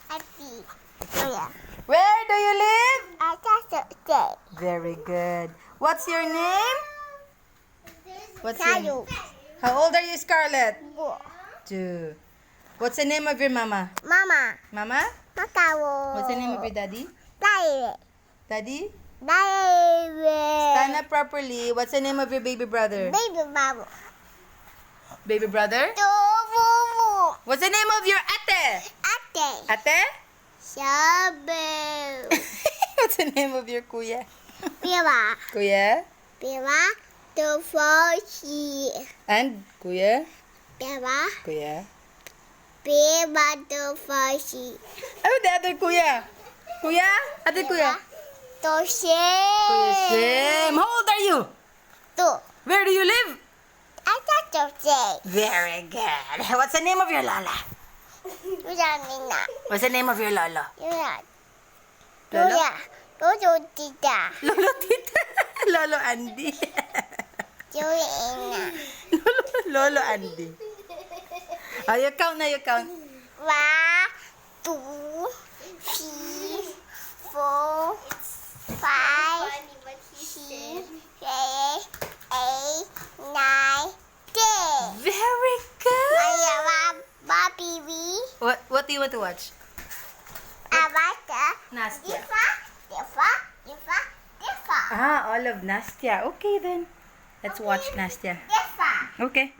Happy. Oh, yeah. Where do you live? I just say. Very good. What's your name? What's your Tayo. How old are you, Scarlett? Bo. 2. What's the name of your mama? Mama. Mama? Makawo. What's the name of your daddy? Dai. Daddy? Dai. Stand up properly. What's the name of your baby brother? Baby babu. Baby brother? Tububu. What's the name of your ate? Ate. Ate? Shabu. What's the name of your kuya? Biwa. Kuya? Biwa. Tufoshi. And kuya? Biwa. Kuya? Biwa tufoshi. Oh, the other kuya. Kuya? Other kuya? Toshe. Kuya Sim. How old are you? Tu. Where do you live? I just say. Very good. What's the name of your lala? Yunamina. What's the name of your lolo? Yunat. Lolo? Tuya. Tutu tita. Lolo Tita. Lolo Andy. Yuna. Lolo Andy. Oh, you count na, you count. 1, 2, 3, 4, 5, 6, 7, 8, 9, 10. Very good. Baby. What do you want to watch? Abata. Nastya. Difa. Ah, all of Nastya. Okay then. Let's watch Nastya. Difa. Okay.